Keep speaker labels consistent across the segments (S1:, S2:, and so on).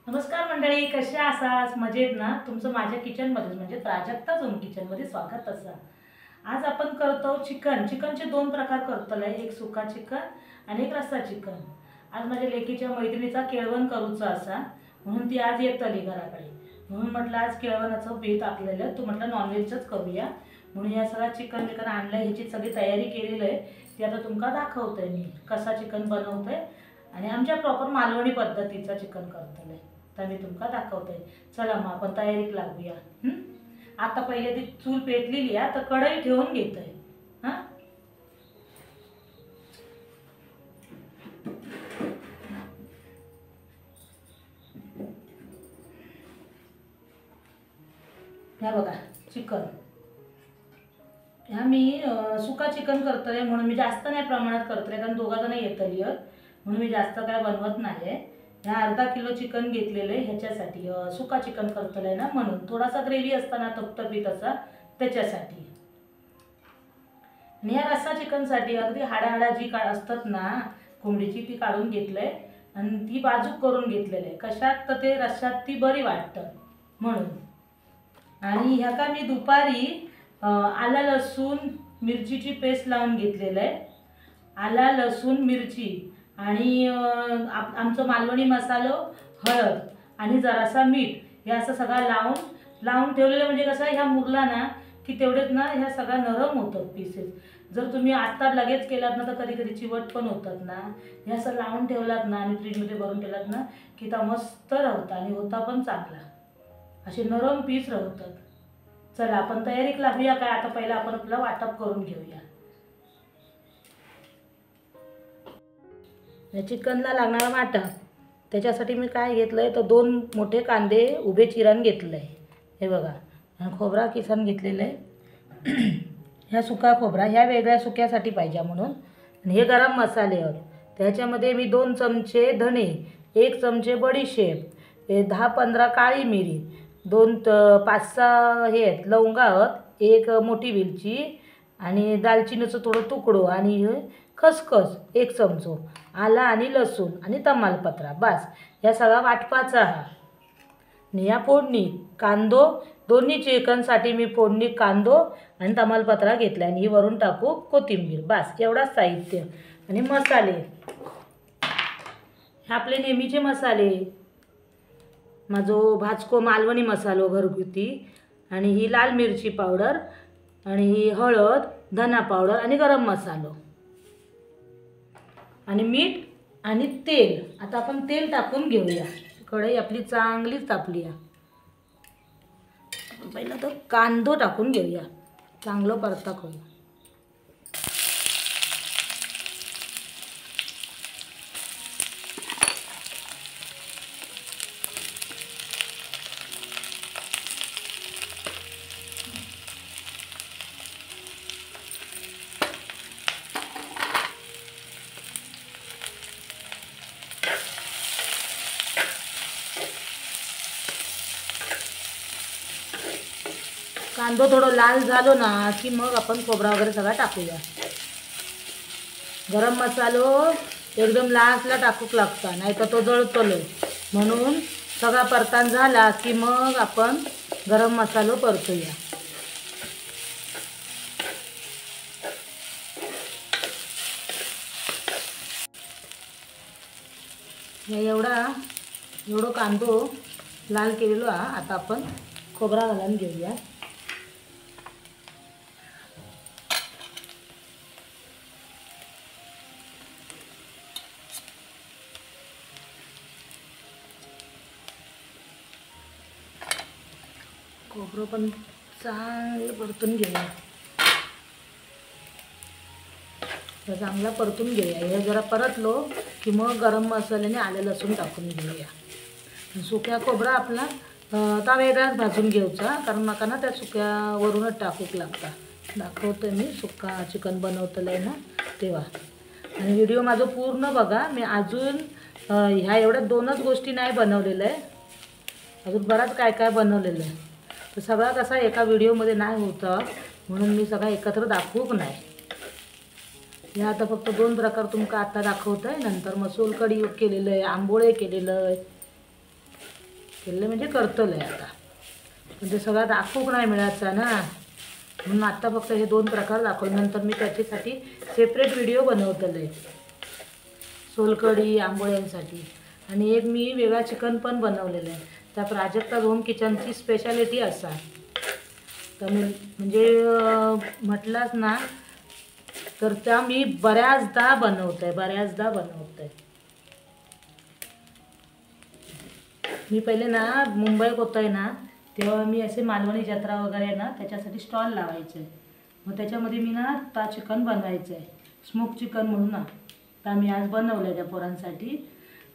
S1: नमस्कार मंडळी, कसे आहात? मजेत ना? तुमचं माझ्या किचनमध्ये म्हणजे प्राजक्ता झोन किचनमध्ये स्वागत असा. आज आपण करतो चिकनचे दोन प्रकार करतोय, एक सुका चिकन आणि एक रस्सा चिकन. आज माझ्या लेकीच्या मैत्रिणीचा केळवण करूचा असा, म्हणून ती आज येतली घराकडे. म्हणून म्हटलं आज केळवणाचं बेत आपल्याला तू म्हटलं नॉनव्हेजच करूया. म्हणून या सगळा चिकन आणलंय, ह्याची सगळी तयारी केलेली आहे. ती आता तुमका दाखवतोय मी कसा चिकन बनवतोय आणि आमच्या प्रॉपर मालवणी पद्धतीचा चिकन करतोय. तर मी तुमका दाखवते. चला मग आपण तयारीक लागूया. आता पहिले ती चूल पेटलेली आहे, तर कढई ठेवून घेतोय. हां, ह्या बघा चिकन. ह्या मी सुका चिकन करतोय, म्हणून मी जास्त नाही प्रमाणात करतोय, कारण दोघा जण येतली म्हणून मी जास्त काय बनवत नाही. ह्या अर्धा किलो चिकन घेतलेलं आहे ह्याच्यासाठी, सुका चिकन करतोय ना, म्हणून थोडासा ग्रेव्ही असताना तपतपीत असा त्याच्यासाठी. आणि ह्या रस्सा चिकनसाठी अगदी हाडा जी असतात ना कोंबडीची, ती काढून घेतलंय आणि ती बाजूक करून घेतलेलं आहे. कशात तर ते रश्शात ती बरी वाटतं म्हणून. आणि ह्या का मी दुपारी आला लसूण मिरचीची पेस्ट लावून घेतलेलं आहे. आला लसूण मिरची आणि आमचं मालवणी मसालो, हळद आणि जरासा मीठ हे असं सगळं लावून ठेवलेलं. म्हणजे कसं ह्या मुरला ना की तेवढेच ना ह्या सगळ्या नरम होतात पीसेस. जर तुम्ही आत्ता लगेच केलात ना तर कधी कधी चिवट पण होतात ना. हे असं लावून ठेवलात ना आणि फ्रीजमध्ये भरून ठेवलात ना की त्या मस्त राहतात आणि होता पण चांगला, असे नरम पीस राहतात. चला आपण तयारीक लागूया काय. आता पहिला आपण आपलं वाटप करून घेऊया. या चिकनला लागणारा वाटा, त्याच्यासाठी मी काय घेतलं आहे तर 2 मोठे कांदे उभे चिरण घेतलं आहे. हे बघा, खोबरा किसन घेतलेलं आहे. ह्या सुका खोबरा ह्या वेगळ्या सुक्यासाठी पाहिजे म्हणून. आणि हे गरम मसाले आहेत. त्याच्यामध्ये मी 2 चमचे धणे, 1 चमचे बडीशेप, 10-15 काळी मिरी, 5-6 हे आहेत लवंगा आहेत, 1 मोठी वेलची आणि दालचिनीचं थोडं तुकडो आणि खसखस 1 चमचो, आला आणि लसूण आणि तमालपत्रा. बस या सगळा वाटपाचा हा. आणि या फोडणी कांदो, दोन्ही चिकनसाठी मी फोडणी कांदो आणि तमालपत्रा घेतला आणि ही वरून टाकू कोथिंबीर. बस एवढाच साहित्य. आणि मसाले हे आपले नेहमीचे मसाले, माझो भाजको मालवणी मसालो घरगुती, आणि ही लाल मिरची पावडर आणि ही हळद, धना पावडर आणि गरम मसालो आणि मीठ आणि तेल. आता आपण तेल टाकून घेऊया. कढई आपली चांगलीच तापली आहे. पहिला तर कांदो टाकून घेऊया, चांगलं परता करू. कांदो थोडं लाल झालो ना की मग आपण खोबरा वगैरे सगळा टाकूया. गरम मसालो एकदम लास्टला टाकूक लागता, नाही तर तो जळतलो. म्हणून सगळा परतान झाला की मग आपण गरम मसालो परतूया. एवढं कांदो लाल केलेलो हा. आता आपण खोबरा घालून घेऊया. खोबरं पण चांगलं परतून घेऊया. चांगला परतून घेऊया. हे जरा परतलो की मग गरम मसाल्याने आले लसूण टाकून घेऊया. सुक्या खोबरा आपला ता वेगळाच भाजून घ्यायचा, कारण नका ना त्या सुक्यावरूनच टाकूक लागता. दाखवते मी सुक्का चिकन बनवतलं आहे ना तेव्हा. आणि व्हिडिओ माझं पूर्ण बघा. मी अजून ह्या एवढ्या 2च गोष्टी नाही बनवलेलं आहे, अजून बराच काय काय बनवलेलं आहे. तर सगळा कसा एका व्हिडिओमध्ये नाही होतं, म्हणून मी सगळा एकत्र दाखवूक नाही. हे आता फक्त 2 प्रकार तुमका आता दाखवत आहे. नंतर मग सोलकढी केलेलं आहे, आंबोळे केलेलं आहे. केलं म्हणजे करतलं आहे आता, म्हणजे सगळं दाखवूक नाही मिळायचा ना, म्हणून आत्ता फक्त हे 2 प्रकार दाखवले. नंतर मी त्याच्यासाठी सेपरेट व्हिडिओ बनवतले सोलकढी आंबोळ्यांसाठी, आणि एक मी वेगळा चिकन पण बनवलेलं आहे. त्या प्राजक्ता होम किचनची स्पेशालिटी असा तर म्हणजे म्हटलंच ना तर त्या मी बऱ्याचदा बनवते. मी पहिले ना मुंबईत होते ना तेव्हा मी असे मालवणी जत्रा वगैरे ना त्याच्यासाठी स्टॉल लावायचे. मग त्याच्यामध्ये मी ना ता चिकन बनवायचं आहे, स्मोक चिकन म्हणून ना. तर मी आज बनवलं त्या पोरांसाठी.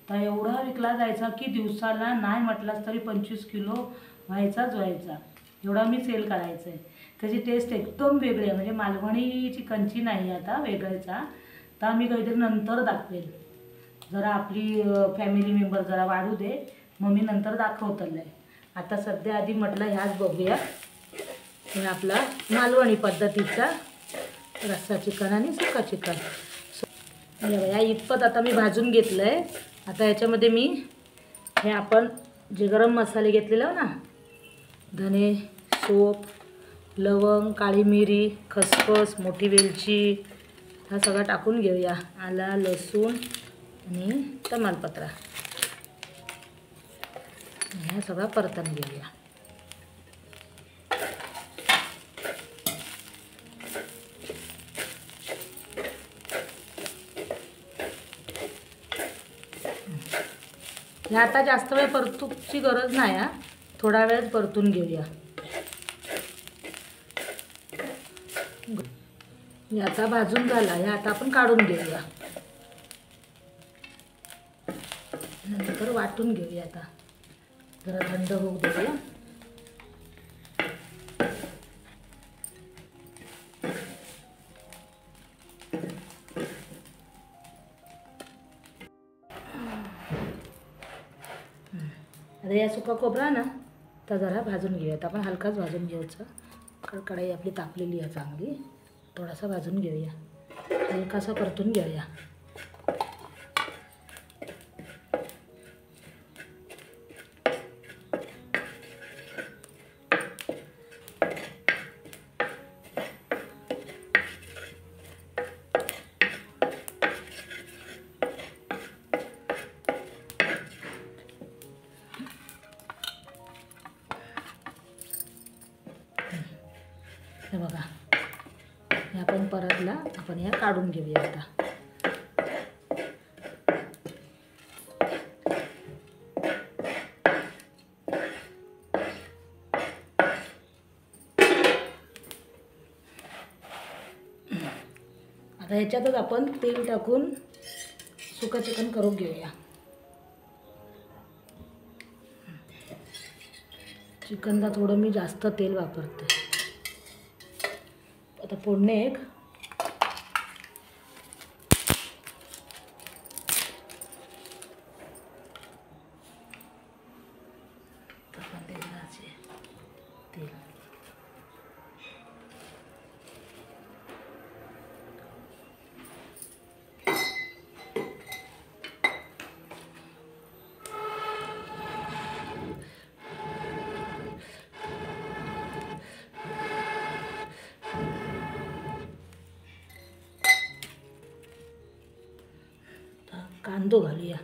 S1: तर एवढा विकला जायचा की दिवसाला नाही म्हटलास तरी 25 किलो व्हायचा. एवढा मी सेल करायचं आहे. त्याची टेस्ट एकदम वेगळी आहे, म्हणजे मालवणी चिकनची नाही आता वेगळीचा. तर मी काहीतरी नंतर दाखवेल, जरा आपली फॅमिली मेंबर जरा वाढू दे, मग मी नंतर दाखवतलं आहे. आता सध्या आधी म्हटलं ह्याच बघूया. हे आपला मालवणी पद्धतीचा रस्सा चिकन आणि सुका चिकन. या इतपत आता मी भाजून घेतलं आहे. आता याच्यामध्ये मी हे आपण जे गरम मसाले घेतलेले ना, धने, सोप, लवंग, काळी मिरी, खसखस, मोठी वेलची, हा सगळा टाकून घेऊया. आला, लसूण आणि तमालपत्रा हा सगळा परतून घेऊया. हे आता जास्त वेळ परतूची गरज नाही हा, थोडा वेळ परतून घेऊया. हे आता भाजून झाला, हे आता आपण काढून घेऊया. नंतर वाटून घेऊया. आता जरा थंड होऊ देऊया. आता या सुका खोबरा ना तर जरा भाजून घेऊयात आपण, हलकाच भाजून घ्यायचं. कढई आपली तापलेली आहे चांगली, थोडासा भाजून घेऊया, हलकासा परतून घेऊया. हे बघा, हे आपण परतला, आपण या काढून घेऊया. आता आता ह्याच्यातच आपण तेल टाकून सुका चिकन करून घेऊया. चिकनला थोडं मी जास्त तेल वापरते. आता फोडणी एक तेल, कांदो घालूया.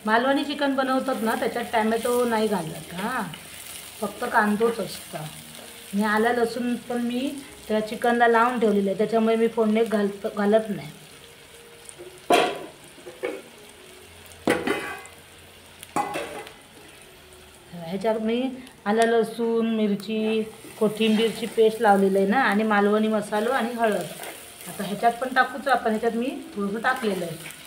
S1: मालवणी चिकन बनवतात ना त्याच्यात टॅमॅटो नाही घालत, हां फक्त कांदोच असतं. आणि आला लसूण पण मी त्या चिकनला लावून ठेवलेलं आहे, त्याच्यामुळे मी फोडणी घालत नाही. ह्याच्यात मी आला लसूण, मिरची, कोथिंबीरची पेस्ट लावलेली आहे ना, आणि मालवणी मसालो आणि हळद. आता ह्याच्यात पण टाकूच आपण, ह्याच्यात मी थोडंसं टाकलेलं आहे.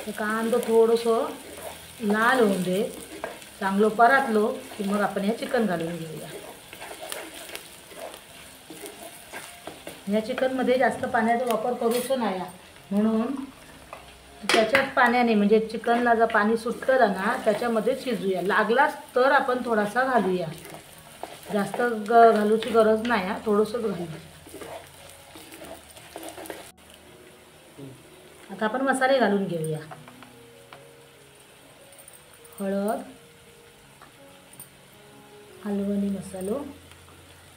S1: तर कांदा थोडंसं लाल होऊन दे, चांगलं परतलो की मग आपण हे चिकन घालून घेऊया. या चिकनमध्ये जास्त पाण्याचा वापर करूचो नाही, म्हणून त्याच्याच पाण्याने म्हणजे चिकनला जर पाणी सुटलं ना त्याच्यामध्ये शिजूया. लागलाच तर आपण थोडासा घालूया, जास्त घालूची गरज नाही, थोडंसंच घालूया. आता आपण मसाले घालून घेऊया. हळद, हलवणी मसालो.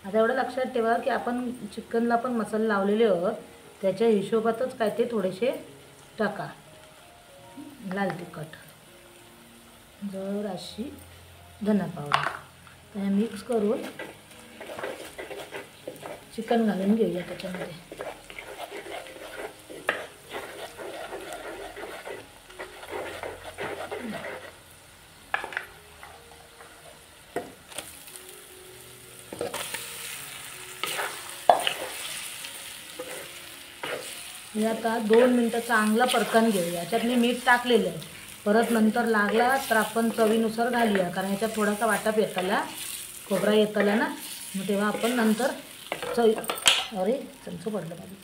S1: आता एवढं लक्षात ठेवा की आपण चिकनला पण मसाले लावलेले आहोत, त्याच्या हिशोबातच काय ते थोडेसे टाका. लाल तिखट, जराशी धना पावडर, तर मिक्स करून चिकन घालून घेऊया त्याच्यामध्ये. हे आता 2 मिनटं चांगला परतून घेऊया. याच्यात मी मीठ टाकलेलं आहे, परत नंतर लागला तर आपण चवीनुसार घालूया, कारण ह्याच्यात थोडासा वाटप येताला, खोबरा येताला ना, मग तेव्हा आपण नंतर अरे चमचो पडलं पाहिजे,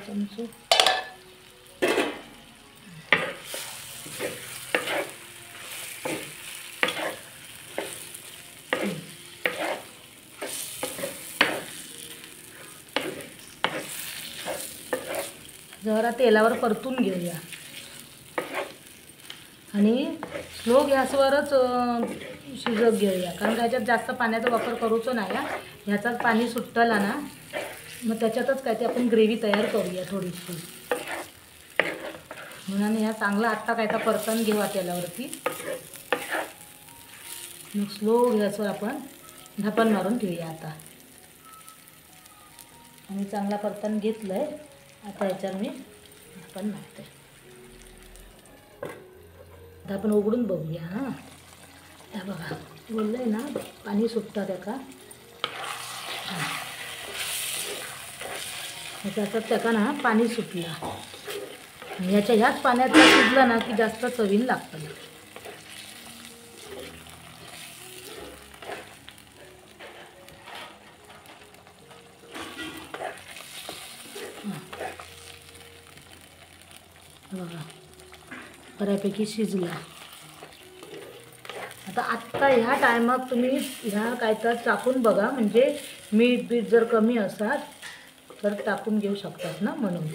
S1: चमचो. जरा तेलावर परतून घेऊया आणि स्लो गॅसवरच शिजत घेऊया, कारण त्याच्यात जास्त पाण्याचा वापर करूचो नाही. ह्याचाच पाणी सुटला ना मग त्याच्यातच काय ते आपण ग्रेव्ही तयार करूया थोडीशी. म्हणून ह्या चांगला आत्ता काय तर परतून घेऊया तेलावरती. मग स्लो गॅसवर आपण झाकण मारून ठेवूया. आता आम्ही चांगला परतून घेतलं आहे. आता याच्यावर मी झाकण मारते. आता आपण उघडून बघूया. हां, त्या बघा बोललं आहे ना पाणी सुटतं त्याका. त्याच्यात त्याका ना पाणी सुटलं. ह्याच पाण्यात शिजलं ना की जास्त चवीन लागतं. बघा बऱ्यापैकी शिजला. आता ह्या टायमात तुम्ही ह्या काय तर टाकून बघा, म्हणजे मीठ बीठ जर कमी असाल तर टाकून घेऊ शकतात ना. म्हणून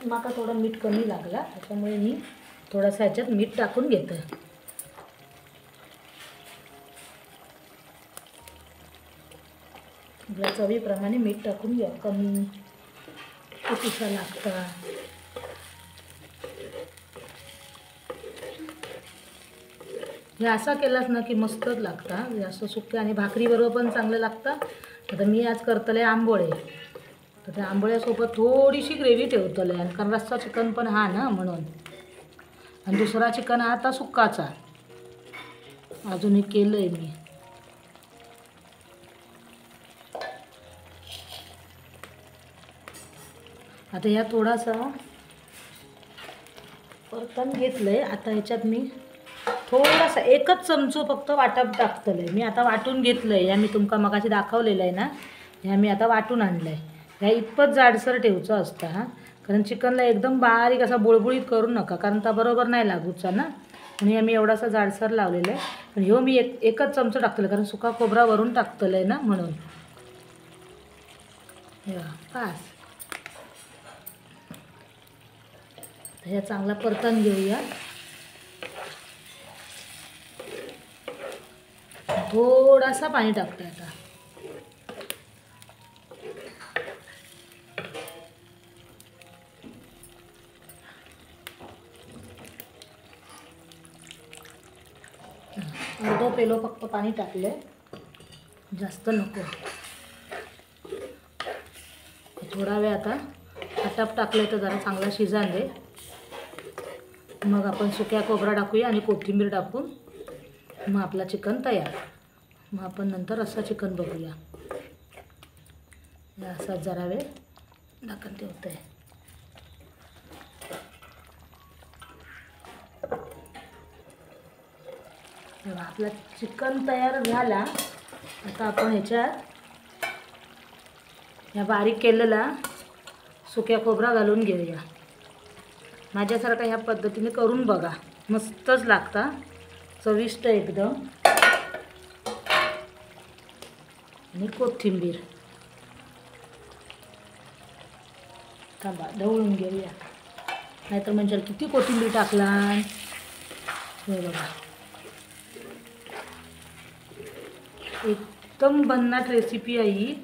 S1: माका थोडं मीठ कमी लागला, त्याच्यामुळे मी थोडासा ह्याच्यात मीठ टाकून घेते. आपल्या चवीप्रमाणे मीठ टाकून घ्या, कमी कितीसा लागतं. हे असा केलास ना की मस्तच लागतं. जास्त सुक्या आणि भाकरीबरोबर पण चांगलं लागतं. आता मी आज करतले आंबोळे, तर त्या आंबोळ्यासोबत थोडीशी ग्रेव्ही ठेवतले, आणि कारण रस्सा चिकन पण हा ना म्हणून. आणि दुसरा चिकन आता सुक्काचा अजून हे केलं आहे मी. आता ह्या थोडासा परतून घेतलं आहे. आता ह्याच्यात मी थोडासा एकच चमचो फक्त वाटप टाकतलं आहे. मी आता वाटून घेतलं आहे. ह्या मी तुमका मगाशी दाखवलेलं आहे ना, ह्या मी आता वाटून आणलं आहे. ह्या इतपत जाडसर ठेवचं असतं. हां, कारण चिकनला एकदम बारीक असा बुळबुळीत करू नका, कारण त्या बरोबर नाही लागूचा ना. आणि हे मी एवढासा जाडसर लावलेलं आहे. पण ह्यो मी एकच चमचो टाकतलं, कारण सुका खोबरा वरून टाकतलं आहे ना म्हणून. पास ह्या चांगला परतून घेऊया. थोडासा पाणी टाकते आता. अर्धा पेलो फक्त पाणी टाकले, जास्त नको. थोडा वेळ आता आटाप टाकले तर जरा चांगला शिजान दे. मग आपण सुक्या खोबरा टाकूया आणि कोथिंबीर टाकून मग आपला चिकन तयार. मग आपण नंतर रस्सा चिकन बघूया. असाच जरा वेळ झाकण ठेवते. आपला चिकन तयार झाला. आता आपण ह्याच्यात ह्या बारीक केलेला सुक्या खोबरा घालून घेऊया. माझ्यासारखा ह्या पद्धतीने करून बघा, मस्तच लागता, चविष्ट एकदम. आणि कोथिंबीर थांबा ढवळून घेऊया, नाहीतर म्हणजे किती कोथिंबीर टाकला. हे बघा एकदम भन्नाट रेसिपी आहे ही.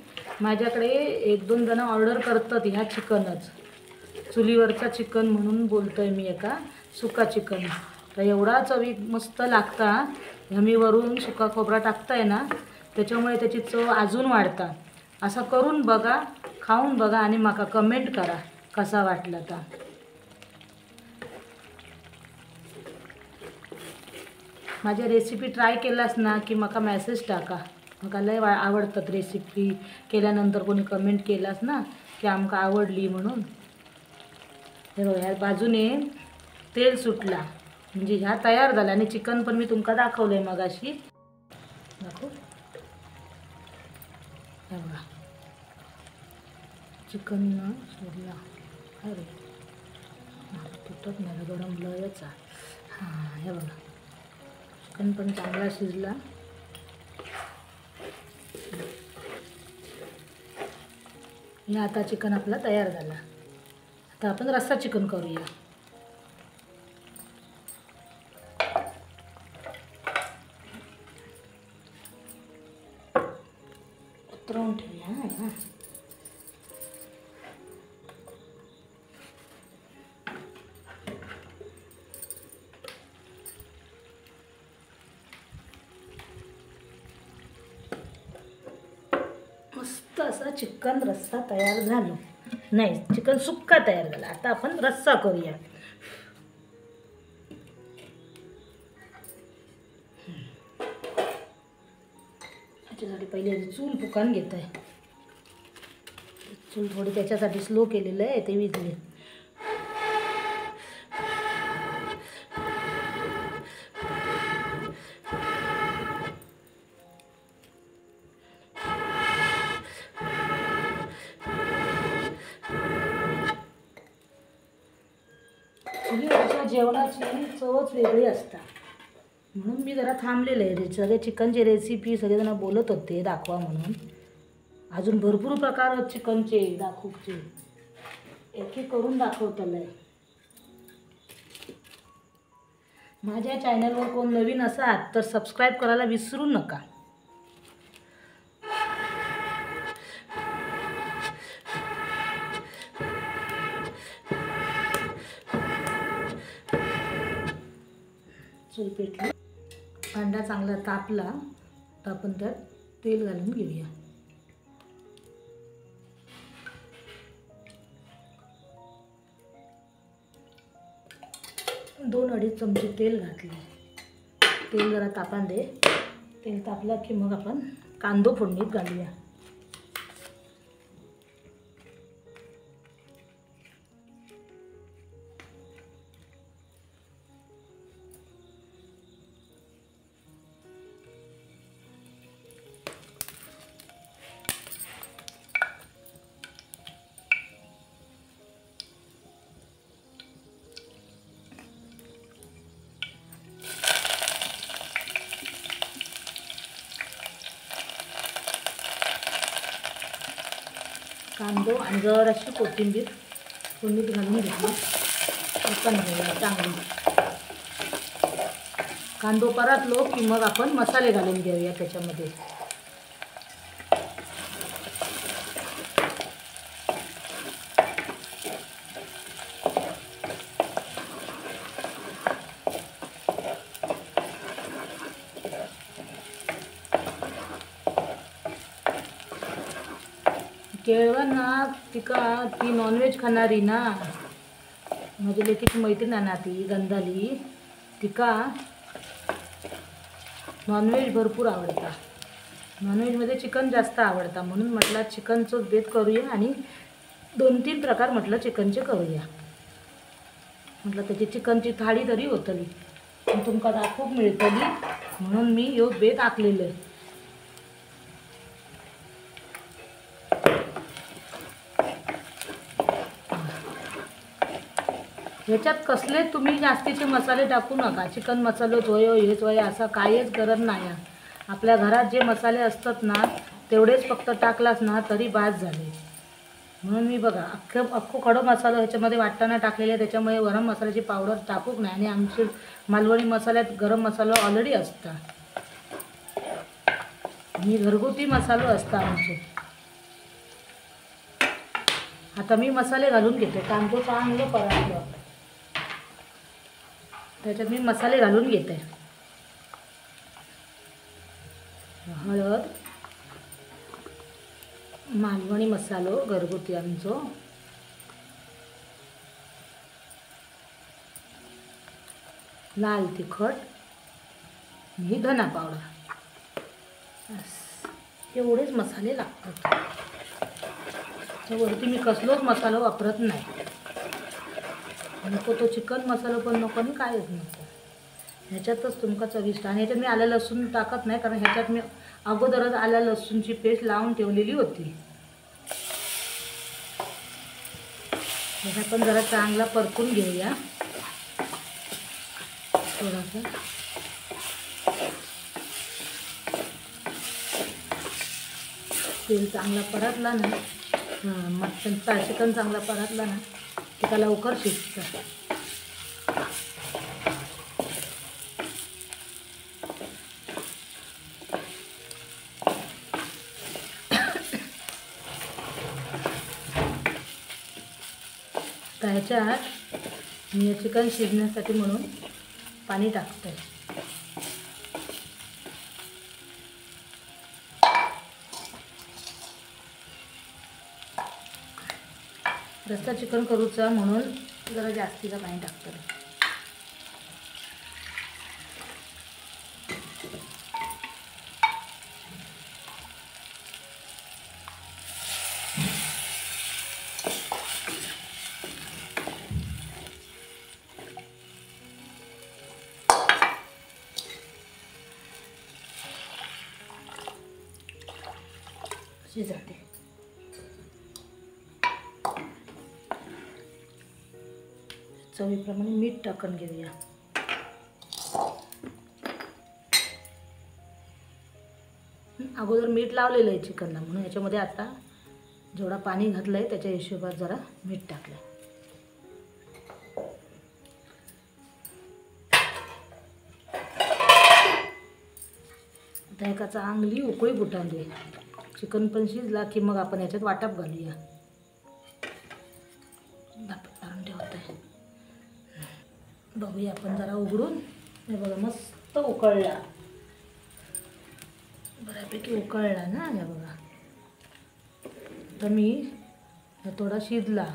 S1: माझ्याकडे 1-2 जण ऑर्डर करतात ह्या चिकनच, चुलीवरचा चिकन म्हणून बोलतोय मी, एका सुका चिकन. तर एवढा चवी मस्त लागता. ह्यामी वरून सुका खोबरा टाकताय ना, त्याच्यामुळे त्याची चव अजून वाढता. असा करून बघा, खाऊन बघा आणि माका कमेंट करा कसा वाटला. तर माझ्या रेसिपी ट्राय केलास ना की माका मेसेज टाका. म्हाका लय आवडतात रेसिपी केल्यानंतर कोणी कमेंट केलास ना की आमका आवडली म्हणून. हे बघा ह्या बाजूने तेल सुटला म्हणजे ह्या तयार झाला. आणि चिकन पण मी तुमका दाखवलंय मगाशी. दाखवू हे बघा चिकन सोडला. अरे तुटत नाही, गरम लयचा. हां हे बघा चिकन पण चांगला शिजला. हे आता चिकन आपला तयार झाला. आता आपण रस्सा चिकन करूया. उतरवून ठेवूया. हां मस्त असा चिकन रस्सा तयार झाला. नाही, चिकन सुक्का तयार झाला. आता आपण रस्सा करूया. ह्याच्यासाठी पहिले चूल फुकान घेत आहे. चूल थोडी त्याच्यासाठी स्लो केलेलं आहे, ते विजले. चुलीवरच्या जेवणाची चवच वेगळी असता, म्हणून मी जरा थांबलेलं आहे. सगळे चिकनची रेसिपी सगळेजण बोलत होते दाखवा म्हणून. अजून भरपूर प्रकार आहेत चिकनचे दाखवचे, एक एक करून दाखवतलं आहे. माझ्या चॅनलवर कोण नवीन असाल तर सबस्क्राईब करायला विसरू नका. चूल पेटली, भांडा चांगला तापला तर आपण त्यात तेल घालून घेऊया. दोन 2.5 चमचे तेल घातले. तेल जरा तापान दे. तेल तापलं की मग आपण कांदो फोडणीत घालूया. कांदो आणि जराशी कोथिंबीर फोडणीत घालून घेतली. आपण घेऊया चांगली. कांदो परतलो की मग आपण मसाले घालून घेऊया त्याच्यामध्ये. केळवण ना तिका ती नॉनव्हेज खाणारी ना, माझी लेकीची मैत्रीण ना ती गंधाली, तिका नॉनव्हेज भरपूर आवडता, नॉनव्हेजमध्ये चिकन जास्त आवडता, म्हणून म्हटलं चिकनचं बेत करूया आणि 2-3 प्रकार म्हटलं चिकनचे करूया. म्हटलं त्याची चिकनची थाळी तरी होतली आणि तुमका दाखवूक मिळतली, म्हणून मी ह्यो बेत आखलेलो आहे. ह्याच्यात कसले तुम्ही जास्तीचे मसाले टाकू नका. चिकन मसालोच होय हेच होय असं काहीच गरज नाही. आपल्या घरात जे मसाले असतात ना तेवढेच फक्त टाकलास ना तरी बास झाले. म्हणून मी बघा अख्खो खडो मसाला ह्याच्यामध्ये वाटताना टाकलेले, त्याच्यामुळे गरम मसाल्याची पावडर टाकूक नाही. आणि आमचे मालवणी मसाल्यात गरम मसाला ऑलरेडी असता आणि घरगुती मसालो असता आमचे. आता मी मसाले घालून घेते. कांदो चांगलं परतलं, त्याच्यात मी मसाले घालून घेते. हळद, मालवणी मसालो घरगुती आमचो, लाल तिखट आणि धना पावडर, एवढेच मसाले लागतात. त्यावरती मी कसलोच मसाला वापरत नाही. नको तो चिकन मसाला पण नको आणि कायच नको. ह्याच्यातच तुमका चविष्ट. आणि ह्याच्यात मी आलं लसूण टाकत नाही, कारण ह्याच्यात मी अगोदरच आलं लसूणची पेस्ट लावून ठेवलेली होती. ह्याचा पण जरा चांगला परतून घेऊया थोडासा. तेल चांगला परतला ना, मटनचा चिकन चांगला परतला ना की त्याला लवकर शिजतं. ह्याच्यात मी चिकन शिजण्यासाठी म्हणून पाणी टाकते. रस्सा चिकन करूचा म्हणून जरा जास्तीचं पाणी टाकतो. शिजते. चवीप्रमाणे मीठ टाकून घेऊया. अगोदर मीठ लावलेलं आहे चिकनला, म्हणून याच्यामध्ये आता जेवढा पाणी घातलं आहे त्याच्या हिशोबात जरा मीठ टाकलं. आता एका चांगली उकळी फुटाली, चिकन पण शिजला की मग आपण याच्यात वाटप घालूया. बघूया आपण जरा उघडून. हे बघा मस्त उकळला, बऱ्यापैकी उकळला ना. हे बघा आता मी थोडा शिजला.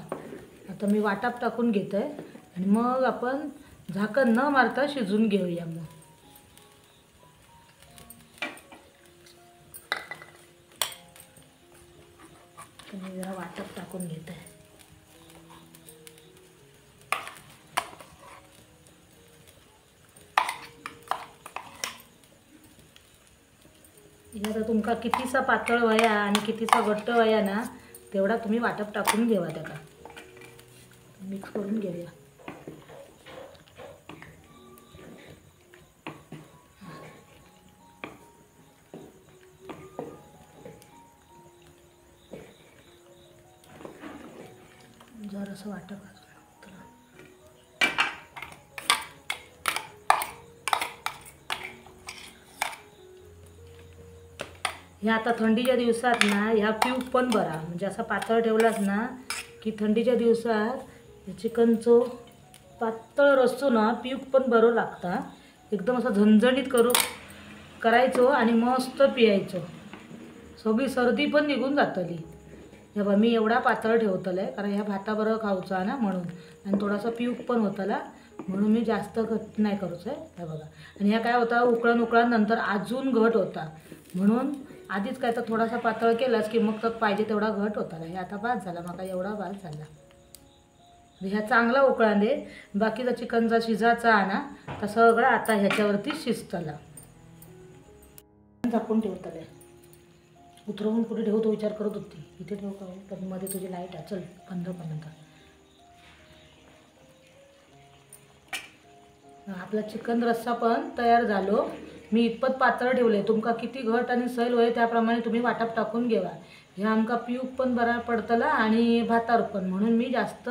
S1: आता मी वाटप टाकून घेते आणि मग आपण झाकण न मारता शिजून घेऊया. मग मी जरा वाटप टाकून घेते. आता तुमका कितीसा पातळ व्हाया आणि कितीसा घट्ट व्हाया ना तेवढा तुम्ही वाटप टाकून घेवा. त्याला मिक्स करून घेऊया. जरासं वाटप ह्या आता थंडीच्या दिवसात ना ह्या प्यूक पण बरा. म्हणजे असा पातळ ठेवलास ना की थंडीच्या दिवसात चिकनचो पातळ रस्सो ना प्यूक पण बरो लागता. एकदम असा झणझणीत करायचो आणि मस्त पियायचो. सगळी सर्दी पण निघून जातली. हे बघ मी एवढा पातळ ठेवतलं आहे कारण ह्या भाताबरोबर खाऊचा ना म्हणून, आणि थोडासा प्यूक पण होतला म्हणून मी जास्त घट नाही करूच आहे. हे बघा. आणि ह्या काय होता उकळून नंतर अजून घट होता, म्हणून आधीच काय तर थोडासा पातळ केलास की मग तर पाहिजे तेवढा घट होता. हे आता बाद झाला, मका एवढा बाद झाला. ह्या चांगला उकळा दे. बाकीचा चिकनचा शिजाचा आणा तर सगळं आता ह्याच्यावरती शिजतला. झाकून ठेवतले. उतरवून कुठे ठेवतो विचार करत होती. इथे ठेवू का पण मध्ये तुझी लाईट आहे. चल बंद पर्यंत. आपला चिकन रस्सा पण तयार झालो. मी इतपत पातळ ठेवले. तुमका किती घट आणि सैल होय त्याप्रमाणे तुम्ही वाटप टाकून घेवा. हे आमका पिऊक पण बरा पडतला आणि भातार पण, म्हणून मी जास्त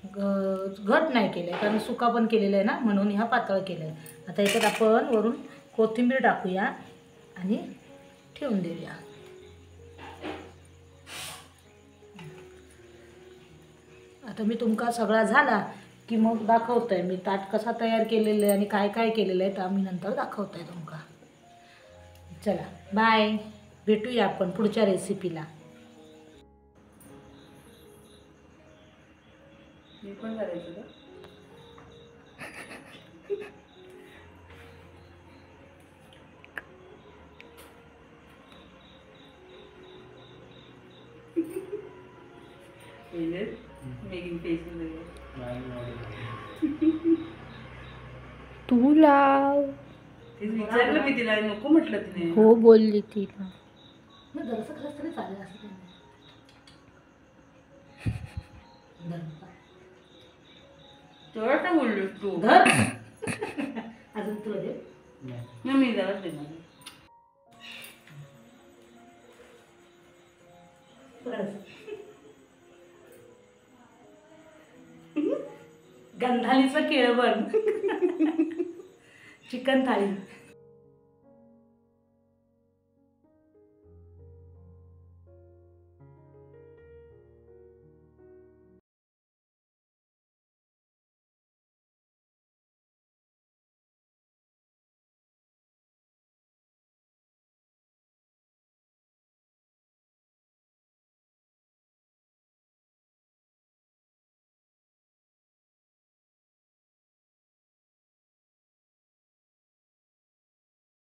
S1: घट नाही केलं आहे कारण सुका पण केलेलं आहे ना, म्हणून ह्या पातळ केलं आहे. आता याच्यात आपण वरून कोथिंबीर टाकूया आणि ठेवून देऊया. आता मी तुमका सगळा झाला की मग दाखवतोय मी ताट कसा तयार केलेलं आहे आणि काय काय केलेलं आहे तर आम्ही नंतर दाखवतोय तुमका. चला बाय, भेटूया आपण पुढच्या रेसिपीला.
S2: मी पण करायचं का? मेकिंग फेस
S3: तू लाव.
S2: विचारलं मी तिला, नको म्हटलं तिने.
S3: हो बोलली तिला.
S1: मग जरासं खरंच तरी चालेल असं काही नाही.
S2: तेवढं काय बोललीस तू?
S1: धर. अजून तुला दे.
S2: नाही मी जरा देणार.
S1: गंधालीचं केळवण चिकन थाळी.